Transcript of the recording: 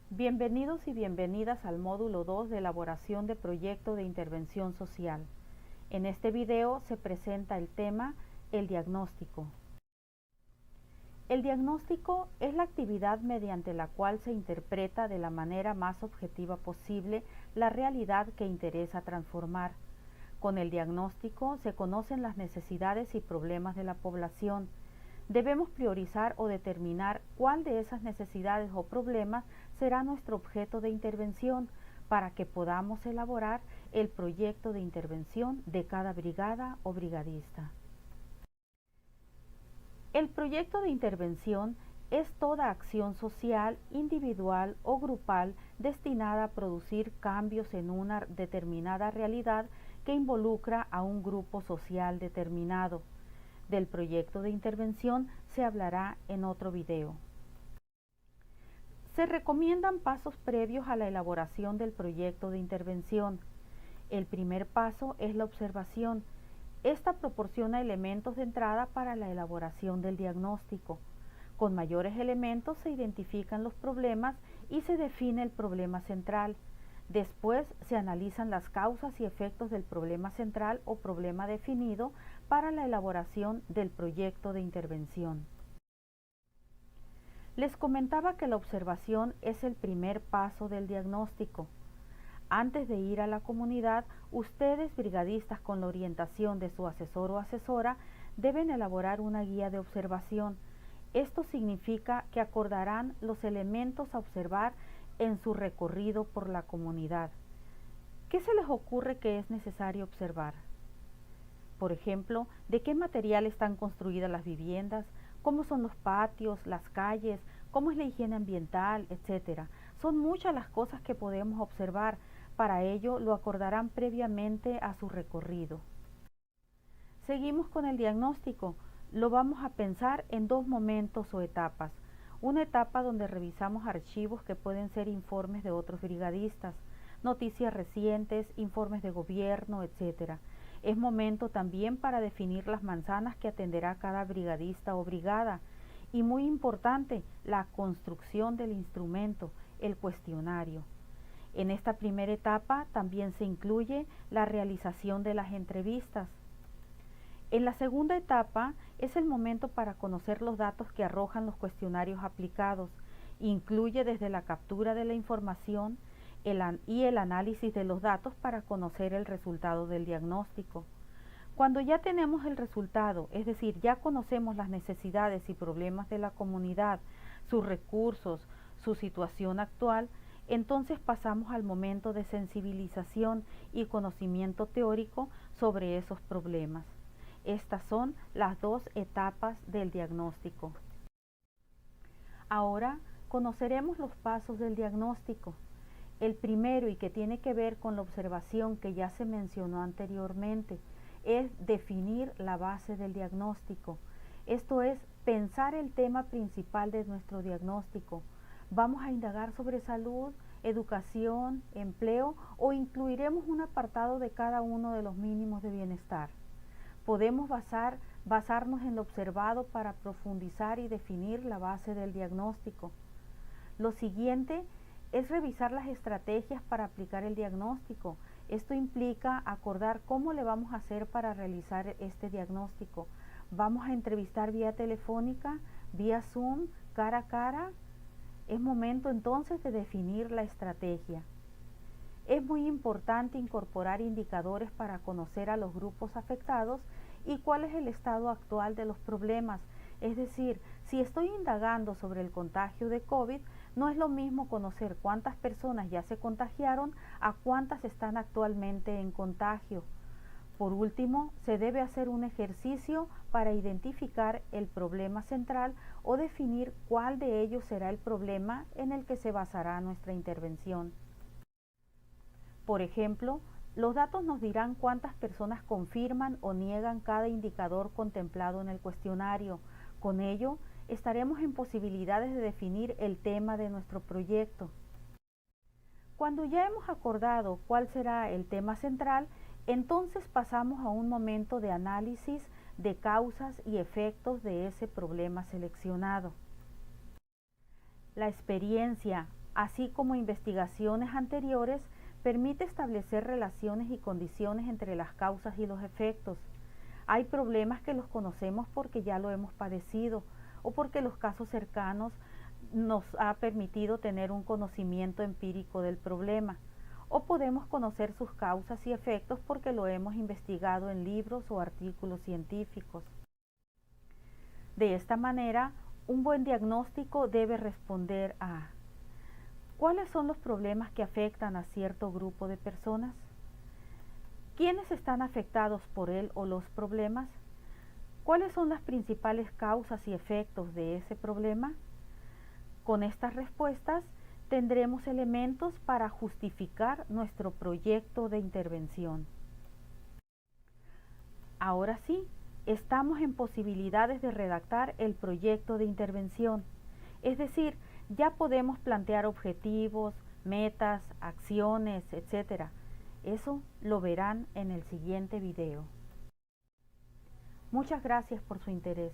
Bienvenidos y bienvenidas al módulo 2 de elaboración de proyecto de intervención social. En este video se presenta el tema el diagnóstico. El diagnóstico es la actividad mediante la cual se interpreta de la manera más objetiva posible la realidad que interesa transformar. Con el diagnóstico se conocen las necesidades y problemas de la población. Debemos priorizar o determinar cuál de esas necesidades o problemas será nuestro objeto de intervención para que podamos elaborar el proyecto de intervención de cada brigada o brigadista. El proyecto de intervención es toda acción social, individual o grupal destinada a producir cambios en una determinada realidad que involucra a un grupo social determinado. Del proyecto de intervención se hablará en otro video. Se recomiendan pasos previos a la elaboración del proyecto de intervención. El primer paso es la observación. Esta proporciona elementos de entrada para la elaboración del diagnóstico. Con mayores elementos se identifican los problemas y se define el problema central. Después se analizan las causas y efectos del problema central o problema definido para la elaboración del proyecto de intervención. Les comentaba que la observación es el primer paso del diagnóstico. Antes de ir a la comunidad, ustedes, brigadistas, con la orientación de su asesor o asesora, deben elaborar una guía de observación. Esto significa que acordarán los elementos a observar en su recorrido por la comunidad. ¿Qué se les ocurre que es necesario observar? Por ejemplo, ¿de qué material están construidas las viviendas? ¿Cómo son los patios, las calles? ¿Cómo es la higiene ambiental, etcétera? Son muchas las cosas que podemos observar. Para ello, lo acordarán previamente a su recorrido. Seguimos con el diagnóstico. Lo vamos a pensar en dos momentos o etapas. Una etapa donde revisamos archivos que pueden ser informes de otros brigadistas, noticias recientes, informes de gobierno, etc. Es momento también para definir las manzanas que atenderá cada brigadista o brigada. Y muy importante, la construcción del instrumento, el cuestionario. En esta primera etapa también se incluye la realización de las entrevistas. En la segunda etapa es el momento para conocer los datos que arrojan los cuestionarios aplicados. Incluye desde la captura de la información y el análisis de los datos para conocer el resultado del diagnóstico. Cuando ya tenemos el resultado, es decir, ya conocemos las necesidades y problemas de la comunidad, sus recursos, su situación actual, entonces pasamos al momento de sensibilización y conocimiento teórico sobre esos problemas. Estas son las dos etapas del diagnóstico. Ahora conoceremos los pasos del diagnóstico. El primero, y que tiene que ver con la observación que ya se mencionó anteriormente, es definir la base del diagnóstico. Esto es pensar el tema principal de nuestro diagnóstico. ¿Vamos a indagar sobre salud, educación, empleo o incluiremos un apartado de cada uno de los mínimos de bienestar? Podemos basarnos en lo observado para profundizar y definir la base del diagnóstico. Lo siguiente es revisar las estrategias para aplicar el diagnóstico. Esto implica acordar cómo le vamos a hacer para realizar este diagnóstico. ¿Vamos a entrevistar vía telefónica, vía Zoom, cara a cara? Es momento entonces de definir la estrategia. Es muy importante incorporar indicadores para conocer a los grupos afectados y cuál es el estado actual de los problemas. Es decir, si estoy indagando sobre el contagio de COVID, no es lo mismo conocer cuántas personas ya se contagiaron a cuántas están actualmente en contagio. Por último, se debe hacer un ejercicio para identificar el problema central o definir cuál de ellos será el problema en el que se basará nuestra intervención. Por ejemplo, los datos nos dirán cuántas personas confirman o niegan cada indicador contemplado en el cuestionario. Con ello, estaremos en posibilidades de definir el tema de nuestro proyecto. Cuando ya hemos acordado cuál será el tema central, entonces pasamos a un momento de análisis de causas y efectos de ese problema seleccionado. La experiencia, así como investigaciones anteriores, permite establecer relaciones y condiciones entre las causas y los efectos. Hay problemas que los conocemos porque ya lo hemos padecido o porque los casos cercanos nos ha permitido tener un conocimiento empírico del problema, o podemos conocer sus causas y efectos porque lo hemos investigado en libros o artículos científicos. De esta manera, un buen diagnóstico debe responder a: ¿cuáles son los problemas que afectan a cierto grupo de personas? ¿Quiénes están afectados por él o los problemas? ¿Cuáles son las principales causas y efectos de ese problema? Con estas respuestas tendremos elementos para justificar nuestro proyecto de intervención. Ahora sí, estamos en posibilidades de redactar el proyecto de intervención, es decir, ya podemos plantear objetivos, metas, acciones, etc. Eso lo verán en el siguiente video. Muchas gracias por su interés.